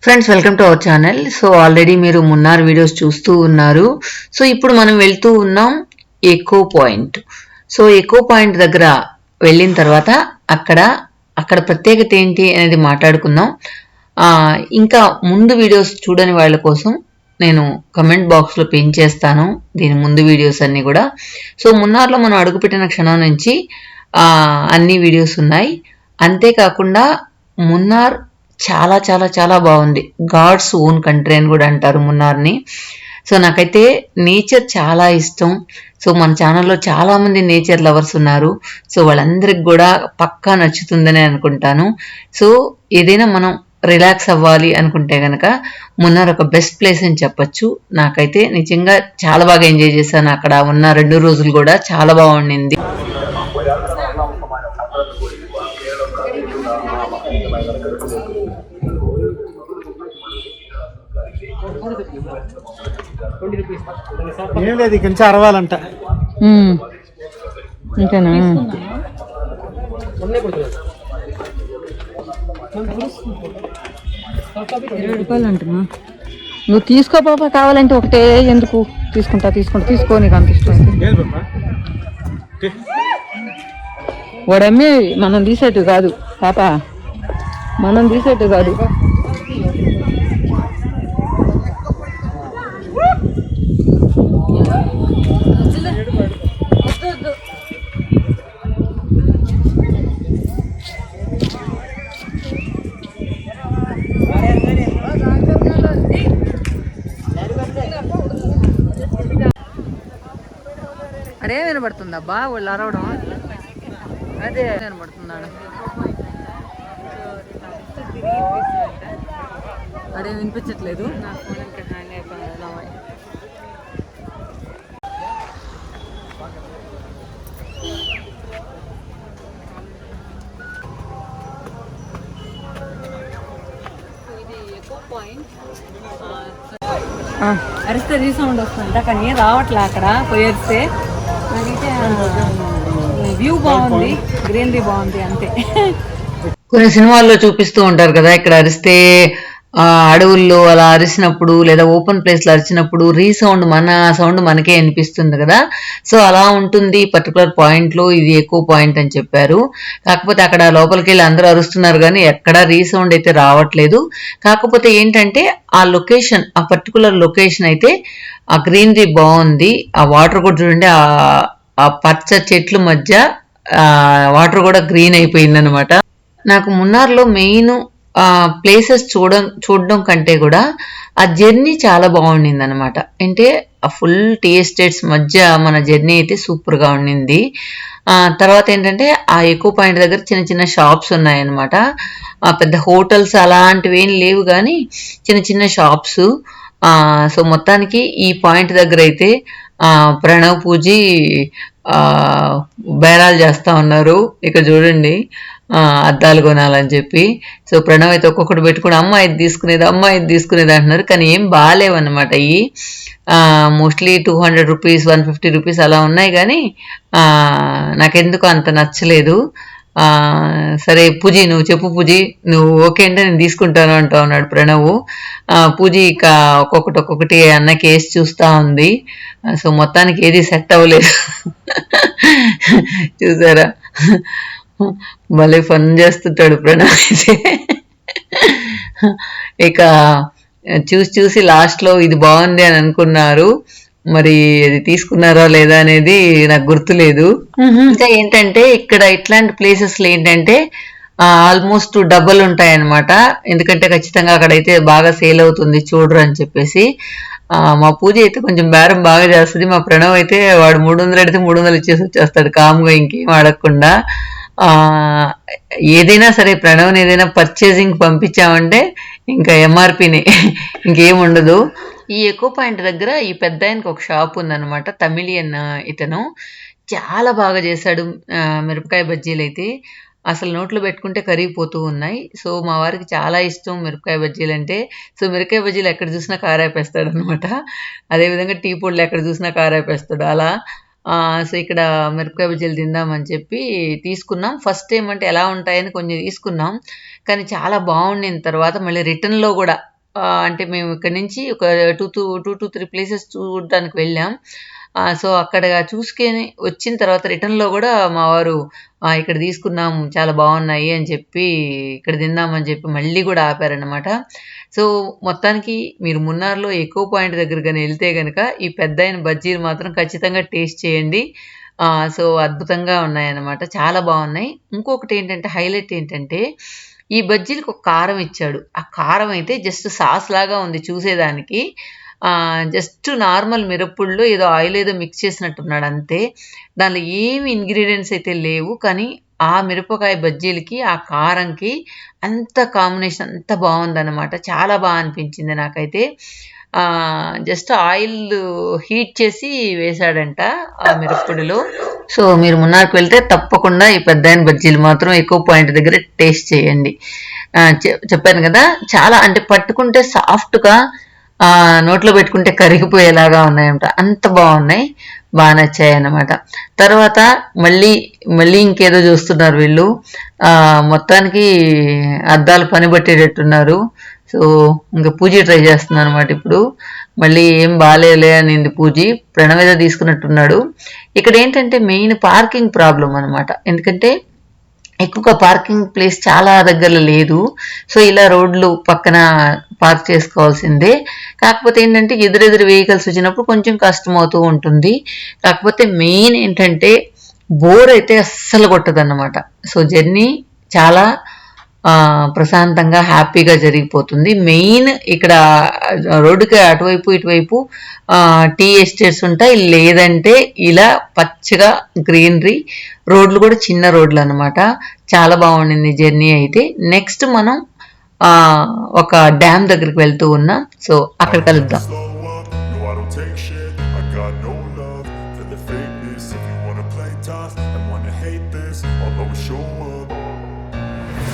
Friends welcome to our channel. So already మీరు Munnar videos చూస్తూ ఉన్నారు. సో ఇప్పుడు మనం వెళ్తూ ఉన్నాం echo point. So echo point దగ్గర వెళ్ళిన తర్వాత అక్కడ ప్రత్యేకత ఏంటి అనేది మాట్లాడుకుందాం. ఇంకా ముందు వీడియోస్ చూడని వాళ్ళ కోసం నేను కమెంట్ బాక్స్లో పిన్ చేస్తాను దీని ముందు వీడియోస్ అన్నీ కూడా. సో మున్నార్లో మనం అడుగుపెట్టిన క్షణం నుంచి అన్ని వీడియోస్ ఉన్నాయి. అంతేకాకుండా మున్నార్ చాలా చాలా చాలా బాగుంది. గాడ్స్ ఓన్ కంట్రీ అని కూడా అంటారు మున్నార్ని. సో నాకైతే నేచర్ చాలా ఇష్టం. సో మన ఛానల్లో చాలామంది నేచర్ లవర్స్ ఉన్నారు. సో వాళ్ళందరికి కూడా పక్కా నచ్చుతుందని అనుకుంటాను. సో ఏదైనా మనం రిలాక్స్ అవ్వాలి అనుకుంటే కనుక మున్నార్ ఒక బెస్ట్ ప్లేస్ అని చెప్పచ్చు. నాకైతే నిజంగా చాలా బాగా ఎంజాయ్ చేశాను. అక్కడ ఉన్న 2 రోజులు కూడా చాలా బాగుండింది. ఏం లేదు, ఇక్కడి నుంచి అరవాలంట. ఇంకేనా 20 రూపాయలు అంటున్నా. నువ్వు తీసుకో పాప, కావాలంటే ఒకటే. ఎందుకు తీసుకుంటా తీసుకో, నీకు అంత ఇష్టం అయితే. వాడమ్మే మనం తీసేట్టు కాదు పాప, మనం తీసేట్టు కాదు. అరే వినబడుతుందబ్బా వాళ్ళు అరవడం, అదే వినబడుతున్నాడు. అదే వినిపించట్లేదు. అరిస్తే రీసౌండ్ వస్తుందంట, కానీ రావట్లే. అక్కడ పోయేస్తే వ్యూ బాగుంది, గ్రీనరీ బాగుంది, అంతే. కొన్ని సినిమాల్లో చూపిస్తూ ఉంటారు కదా, ఇక్కడ అరిస్తే అడవుల్లో అలా అరిసినప్పుడు లేదా ఓపెన్ ప్లేస్లో అరిచినప్పుడు రీసౌండ్ మన సౌండ్ మనకే అనిపిస్తుంది కదా. సో అలా ఉంటుంది పర్టికులర్ పాయింట్లో. ఇది ఎక్కువ పాయింట్ అని చెప్పారు. కాకపోతే అక్కడ లోపలికి వెళ్ళి అందరూ అరుస్తున్నారు కానీ ఎక్కడా రీసౌండ్ అయితే రావట్లేదు. కాకపోతే ఏంటంటే ఆ లొకేషన్, ఆ పర్టికులర్ లొకేషన్ అయితే ఆ గ్రీనరీ బాగుంది. ఆ వాటర్ కూడా చూడండి, ఆ పచ్చ చెట్ల మధ్య వాటర్ కూడా గ్రీన్ అయిపోయింది అనమాట. నాకు మున్నార్లో మెయిన్ ప్లేసెస్ చూడడం కంటే కూడా ఆ జర్నీ చాలా బాగుండింది అనమాట. అంటే ఆ ఫుల్ టీ ఎస్టేట్స్ మధ్య మన జర్నీ అయితే సూపర్గా ఉండింది. తర్వాత ఏంటంటే ఆ ఎకో పాయింట్ దగ్గర చిన్న చిన్న షాప్స్ ఉన్నాయన్నమాట. పెద్ద హోటల్స్ అలాంటివి ఏం లేవు కానీ చిన్న చిన్న షాప్స్. సో మొత్తానికి ఈ పాయింట్ దగ్గర అయితే ప్రణవ్ పూజీ బేరాలు చేస్తూ ఉన్నారు. ఇక్కడ చూడండి, అద్దాలు కొనాలని చెప్పి. సో ప్రణవ్ అయితే ఒక్కొక్కటి పెట్టుకుని అమ్మ ఇది తీసుకునేది అంటున్నారు. కానీ ఏం బాగాలేవన్నమాట. ఇవి మోస్ట్లీ 200 రూపీస్ 150 రూపీస్ అలా ఉన్నాయి. కానీ నాకెందుకు అంత నచ్చలేదు. సరే పూజీ, నువ్వు చెప్పు పూజీ, నువ్వు ఓకే అంటే నేను తీసుకుంటాను అంటా ఉన్నాడు ప్రణవ్. పూజీ ఇక ఒక్కొక్కటి అన్న కేసు చూస్తూ ఉంది. సో మొత్తానికి ఏది సెట్ అవ్వలేదు. చూసారా, భలే ఫన్ చేస్తుంటాడు ప్రణవ్ అయితే. ఇక చూసి లాస్ట్లో ఇది బాగుంది అని అనుకున్నారు. మరి అది తీసుకున్నారా లేదా అనేది నాకు గుర్తులేదు. ఇంకా ఏంటంటే ఇక్కడ ఇట్లాంటి ప్లేసెస్లో ఏంటంటే ఆల్మోస్ట్ డబ్బులు ఉంటాయన్నమాట. ఎందుకంటే ఖచ్చితంగా అక్కడైతే బాగా సేల్ అవుతుంది చూడరు అని చెప్పేసి. మా పూజ అయితే కొంచెం బేరం బాగా చేస్తుంది. మా ప్రణవ్ అయితే వాడు 300 అడిగితే 300 ఇచ్చేసి వచ్చేస్తాడు కామ్గా, ఇంకేం అడగకుండా. ఏదైనా సరే ప్రణవ్ని ఏదైనా పర్చేసింగ్ పంపించామంటే ఇంకా ఎంఆర్పిని, ఇంకేం ఉండదు. ఈ ఎకో పాయింట్ దగ్గర ఈ పెద్ద ఆయనకి ఒక షాప్ ఉందన్నమాట. తమిళియన్ ఇతను చాలా బాగా చేశాడు మిరపకాయ బజ్జీలు అయితే. అసలు నోట్లో పెట్టుకుంటే కరిగిపోతూ ఉన్నాయి. సో మా వారికి చాలా ఇష్టం మిరపకాయ బజ్జీలు అంటే. సో మిరపకాయ బజ్జీలు ఎక్కడ చూసినా కారాపేస్తాడు అనమాట. అదేవిధంగా టీ పొడులు ఎక్కడ చూసినా కారాపేస్తాడు అలా. సో ఇక్కడ మిరపకాయ బజ్జీలు తిందామని చెప్పి తీసుకున్నాం. ఫస్ట్ టైం అంటే ఎలా ఉంటాయని కొంచెం తీసుకున్నాం, కానీ చాలా బాగుండిన తర్వాత మళ్ళీ రిటర్న్లో కూడా అంటే మేము ఇక్కడ నుంచి ఒక 2 to 3 ప్లేసెస్ చూడడానికి వెళ్ళాం. సో అక్కడ చూసుకొని వచ్చిన తర్వాత రిటర్న్‌లో గూడా మా వారు ఇక్కడ తీసుకున్నాం చాలా బాగున్నాయి అని చెప్పి, ఇక్కడ తిందామని చెప్పి మళ్ళీ గూడా ఆపారనమాట. సో మొత్తానికి మీరు మున్నార్‌లో ఎకో పాయింట్ దగ్గర గాని ఎళ్తే గనక ఈ పెద్దాయన బజ్జీలు మాత్రం ఖచ్చితంగా టేస్ట్ చేయండి. సో అద్భుతంగా ఉన్నాయన్నమాట. చాలా బాగున్నాయి. ఇంకొకటేంటంటే హైలైట్ ఏంటంటే ఈ బజ్జీలకి ఒక కారం ఇచ్చాడు. ఆ కారం అయితే జస్ట్ సాస్ లాగా ఉంది చూసేదానికి. జస్ట్ నార్మల్ మిరప్పొడిలో ఏదో ఆయిల్ ఏదో మిక్స్ చేసినట్టున్నాడు అంతే. దానిలో ఏమి ఇంగ్రీడియెంట్స్ అయితే లేవు. కానీ ఆ మిరపకాయ బజ్జీలకి, ఆ కారంకి అంత కాంబినేషన్ అంత బాగుందన్నమాట. చాలా బాగా అనిపించింది నాకైతే. జస్ట్ ఆయిల్ హీట్ చేసి వేశాడంట ఆ మిరప్పొడిలో. సో మీరు మున్నార్కి వెళ్తే తప్పకుండా ఈ పెద్దాయన బజ్జీలు మాత్రం ఎకో పాయింట్ దగ్గర టేస్ట్ చేయండి. చెప్పాను కదా, చాలా అంటే పట్టుకుంటే సాఫ్ట్గా, నోట్లో పెట్టుకుంటే కరిగిపోయేలాగా ఉన్నాయంట. అంత బాగున్నాయి, బాగా నచ్చాయి అన్నమాట. తర్వాత మళ్ళీ ఇంకేదో చూస్తున్నారు వీళ్ళు. మొత్తానికి అద్దాలు పని పట్టేటట్టున్నారు. సో ఇంకా పూజ ట్రై చేస్తున్నాను అనమాట. ఇప్పుడు మళ్ళీ ఏం బాగాలేలే అనింది పూజ. ప్రణవేద తీసుకున్నట్టున్నాడు. ఇక్కడ ఏంటంటే మెయిన్ పార్కింగ్ ప్రాబ్లం అనమాట. ఎందుకంటే ఎక్కువగా పార్కింగ్ ప్లేస్ చాలా దగ్గరలో లేదు. సో ఇలా రోడ్లు పక్కన పార్క్ చేసుకోవాల్సిందే. కాకపోతే ఏంటంటే ఎదురెదురు వెహికల్స్ వచ్చినప్పుడు కొంచెం కష్టం అవుతూ ఉంటుంది. కాకపోతే మెయిన్ ఏంటంటే బోర్ అయితే అస్సలు కొట్టదన్నమాట. సో జర్నీ చాలా ప్రశాంతంగా హ్యాపీగా జరిగిపోతుంది. మెయిన్ ఇక్కడ రోడ్డుకి అటువైపు ఇటువైపు టీ ఎస్టేట్స్ ఉంటాయి. లేదంటే ఇలా పచ్చగా గ్రీనరీ, రోడ్లు కూడా చిన్న రోడ్లు అనమాట. చాలా బాగుండింది జర్నీ అయితే. నెక్స్ట్ మనం ఒక డ్యామ్ దగ్గరికి వెళ్తూ ఉన్నాం. సో అక్కడ కలుద్దాం.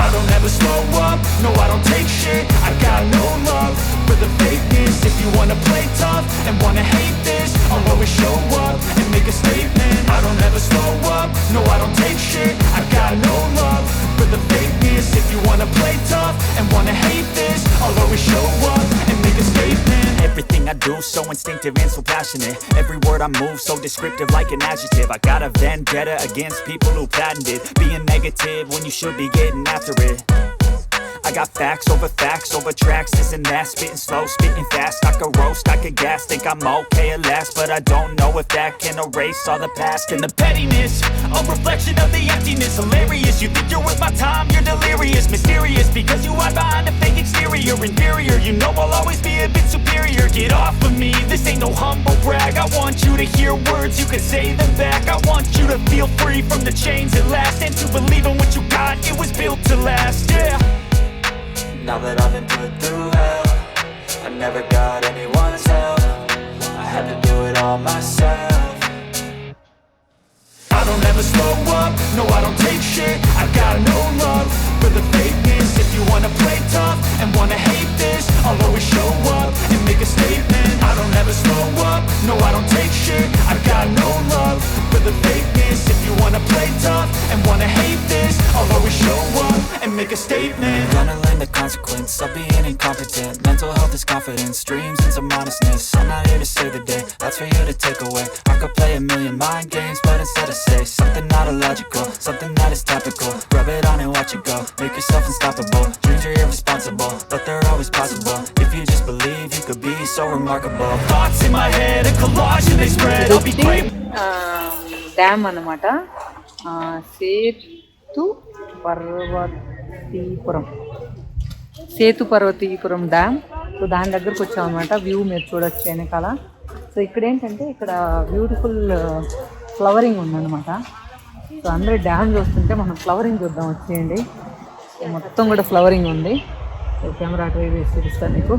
I don't ever slow up, no I don't take shit. I got no love for the fakeness. If you wanna play tough and wanna hate this, I'll always show up and make a statement. I don't ever slow up, no I don't take shit. I got no love for the fakeness. If you wanna play tough and wanna hate this, I'll always show up and make a statement. Everything I do so instinctive and so passionate. Every word I move so descriptive like an adjective. I got a vendetta against people who patented being negative when you should be getting after it. I got facts over tracks, this and that. Spitting slow, spitting fast, I could roast, I could gas. Think I'm okay at last, but I don't know if that can erase all the past. And the pettiness, a reflection of the emptiness. Hilarious, you think you're worth my time, you're delirious. Mysterious, because you hide behind a fake exterior. Inferior, you know I'll always be a bit superior. Get off of me, this ain't no humble brag. I want you to hear words, you can say them back. I want you to feel free from the chains at last, and to believe in what you got, it was built to last, yeah. Now that I've been put through hell, I never got anyone's help. I had to do it all myself. I don't ever slow up, no I don't take shit. I got no love for the fakeness. If you wanna play tough and wanna hate this, I'll always show up and make a statement. I don't ever slow up, no I don't take shit. I got no love for the fakeness. If you wanna play tough and wanna hate this, I'll always show up and make a statement. Gonna learn the consequence of being incompetent. Mental health is confidence, dreams and some honestness. I'm not here to save the day, that's for you to take away. I could play a million mind games, but instead I say something not illogical, something that is topical. Rub it on and watch it go, make yourself unstoppable. Dreams are irresponsible, but they're always possible. If you just believe, you could be so remarkable. Thoughts in my head, a collage and they spread. I'll be great. Dam అన్నమాట. Setu పర్వతీపురం dam. So దాని దగ్గరకు వచ్చామన్నమాట. View మీరు చూడొచ్చు వెనకాల. So ఇక్కడ ఏంటంటే ఇక్కడ బ్యూటిఫుల్ ఫ్లవరింగ్ ఉందన్నమాట. సో అందరూ డ్యామ్ చూస్తుంటే మనం ఫ్లవరింగ్ చూద్దాం వచ్చేయండి. మొత్తం కూడా ఫ్లవరింగ్ ఉంది. సో కెమెరా అటు వేసి చూపిస్తాను మీకు.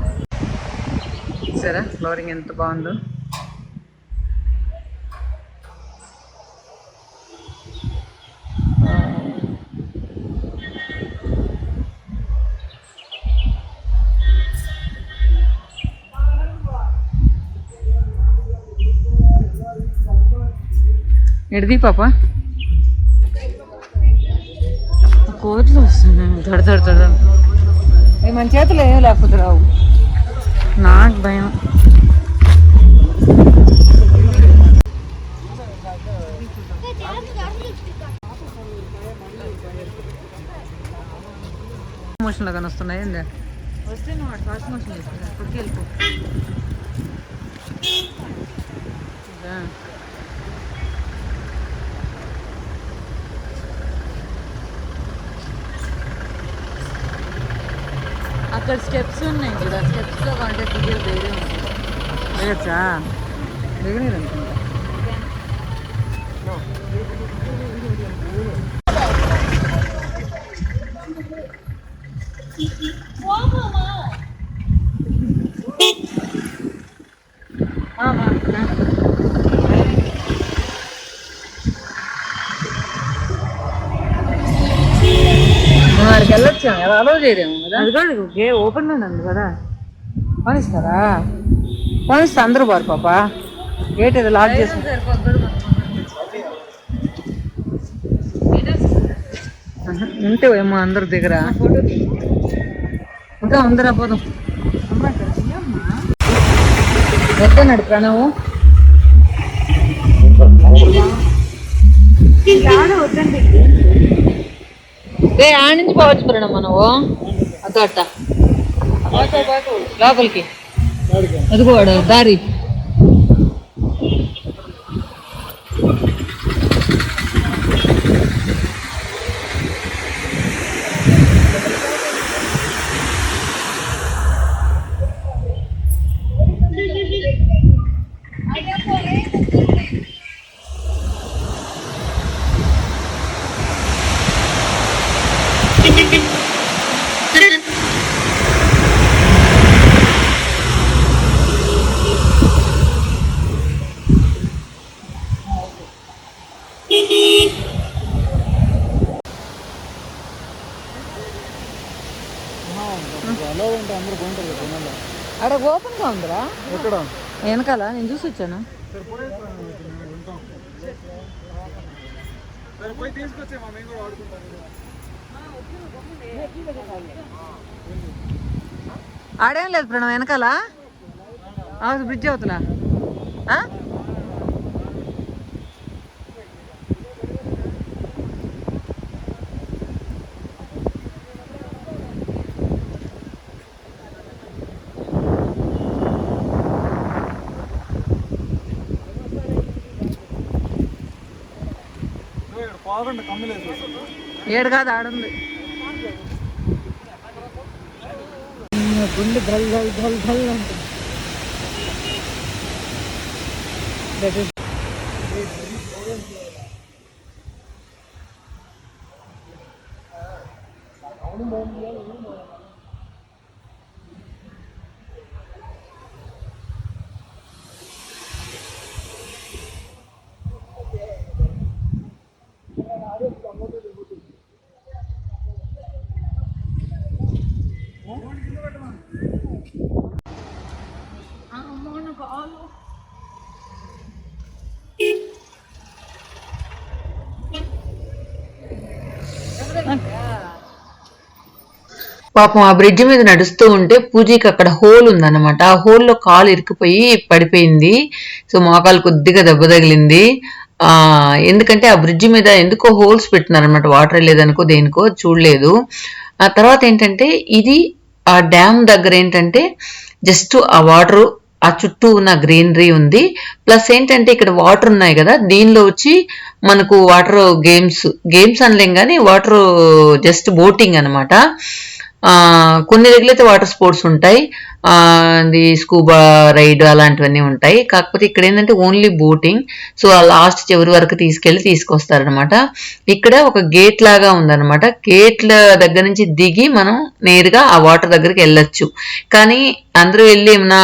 సరే ఫ్లవరింగ్ ఎంత బాగుందో. ఎడిది పాప కోట్లు వస్తున్నాయి. మన చేతులు ఏం లేకపోతే రావు. భయం. మోషన్ లాగా వస్తున్నాయి ఏందా వస్తే నువ్వు ఫాస్ట్ మోషన్ చేస్తున్నా ఇప్పటికి వెళ్ళిపో. అక్కడ స్టెప్స్ ఉన్నాయి చూడ, స్టెప్స్లో కంటే దిగేది వేరే ఉంది. దిగచ్చా? దిగలేదు అనుకుంటా. వాడికి వెళ్ళొచ్చాం, ఎలా అలౌ చేయలేము కదా. అది కూడా గే ఓపెన్లోనే ఉంది కదా, పనిస్తారా? పనిస్తా అందరూ బారు పాప, గేట్ ఏదో లాక్ చేసి ఉంటే ఏమో అందరు దగ్గర ఇంకా అందరూ పోదాం. వద్దన్నాడు ప్రణవ్. ఆడ నుంచి పోవచ్చు ప్రణవ్ మనవు అట్ట లోపలికి. అదిగోడు దారి. అక్కడ ఓపెన్ గా ఉందిరా వెనకాల, నేను చూసి వచ్చాను. ఆడేం లేదు ప్రణవ్ వెనకాల బ్రిడ్జ్ అవుతున్నా. ఏడు కాదు ఆడుంది. గుండె ధల్ ధల్ ధల్ ధల్ అంటుంది. పాపం ఆ బ్రిడ్జ్ మీద నడుస్తూ ఉంటే పూజకి అక్కడ హోల్ ఉందన్నమాట. ఆ హోల్లో కాలు ఇరుక్కుపోయి పడిపోయింది. సో మోకాలు కొద్దిగా దెబ్బ తగిలింది. ఎందుకంటే ఆ బ్రిడ్జ్ మీద ఎందుకో హోల్స్ పెట్టినారనమాట, వాటర్ వెళ్ళేదనుకో దేనికో చూడలేదు. ఆ తర్వాత ఏంటంటే ఇది ఆ డ్యామ్ దగ్గర ఏంటంటే జస్ట్ ఆ వాటర్, ఆ చుట్టూ ఉన్న గ్రీనరీ ఉంది. ప్లస్ ఏంటంటే ఇక్కడ వాటర్ ఉన్నాయి కదా, దీనిలో వచ్చి మనకు వాటర్ గేమ్స్ అనలేం కానీ వాటర్ జస్ట్ బోటింగ్ అనమాట. కొన్ని దగ్గరైతే వాటర్ స్పోర్ట్స్ ఉంటాయి, ది స్కూబా రైడ్ అలాంటివన్నీ ఉంటాయి. కాకపోతే ఇక్కడ ఏంటంటే ఓన్లీ బోటింగ్. సో ఆ లాస్ట్ చివరి వరకు తీసుకొస్తారనమాట. ఇక్కడ ఒక గేట్ లాగా ఉందన్నమాట. గేట్ల దగ్గర నుంచి దిగి మనం నేరుగా ఆ వాటర్ దగ్గరికి వెళ్ళొచ్చు. కానీ అందరూ వెళ్ళి ఏమైనా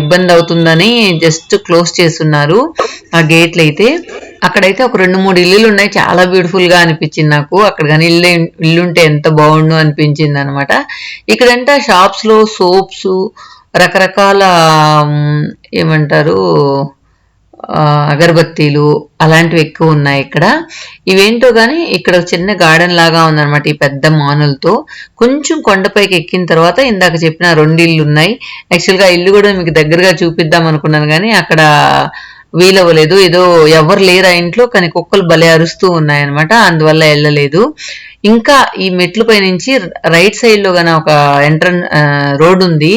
ఇబ్బంది అవుతుందని జస్ట్ క్లోజ్ చేస్తున్నారు ఆ గేట్లు అయితే. అక్కడైతే ఒక 2-3 ఇల్లులు ఉన్నాయి, చాలా బ్యూటిఫుల్ గా అనిపించింది నాకు. అక్కడ కానీ ఇల్లుంటే ఎంత బాగుండు అనిపించింది అనమాట. ఇక్కడంటే షాప్స్ లో సోప్స్, రకరకాల ఏమంటారు అగరబత్తీలు అలాంటివి ఎక్కువ ఉన్నాయి ఇక్కడ. ఇవేంటో కానీ ఇక్కడ చిన్న గార్డెన్ లాగా ఉందన్నమాట ఈ పెద్ద మానులతో. కొంచెం కొండపైకి ఎక్కిన తర్వాత ఇందాక చెప్పిన 2 ఇళ్ళు ఉన్నాయి. యాక్చువల్గా ఇల్లు కూడా మీకు దగ్గరగా చూపిద్దాం అనుకున్నాను కానీ అక్కడ వీలవ్వలేదు. ఏదో ఎవరు లేరు ఆ ఇంట్లో, కానీ కుక్కలు భలే అరుస్తూ ఉన్నాయన్నమాట, అందువల్ల వెళ్ళలేదు. ఇంకా ఈ మెట్లపై నుంచి రైట్ సైడ్ లో గాన ఒక రోడ్ ఉంది.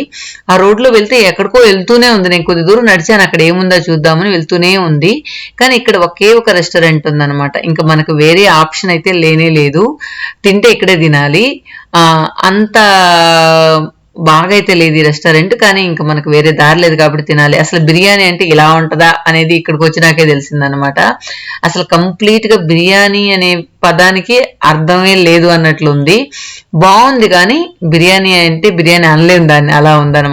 ఆ రోడ్ లో వెళ్తే ఎక్కడికో వెళ్తూనే ఉంది. నేను కొద్ది దూరం నడిచాను, అక్కడ ఏముందో చూద్దామని వెళ్తూనే ఉంది. కానీ ఇక్కడ ఒకే ఒక రెస్టారెంట్ ఉందన్నమాట. ఇంకా మనకు వేరే ఆప్షన్ అయితే లేనే లేదు. తింటే ఇక్కడే తినాలి. అంత బాగా అయితే లేదు ఈ రెస్టారెంట్, కానీ ఇంకా మనకు వేరే దారి లేదు కాబట్టి తినాలి. అసలు బిర్యానీ అంటే ఇలా ఉంటుందా అనేది ఇక్కడికి వచ్చినాకే తెలిసిందనమాట. అసలు కంప్లీట్ గా బిర్యానీ అనే పదానికి అర్థమే లేదు అన్నట్లుంది. బాగుంది కానీ బిర్యానీ అంటే బిర్యానీ అనలేము దాన్ని, అలా ఉందన్నమాట.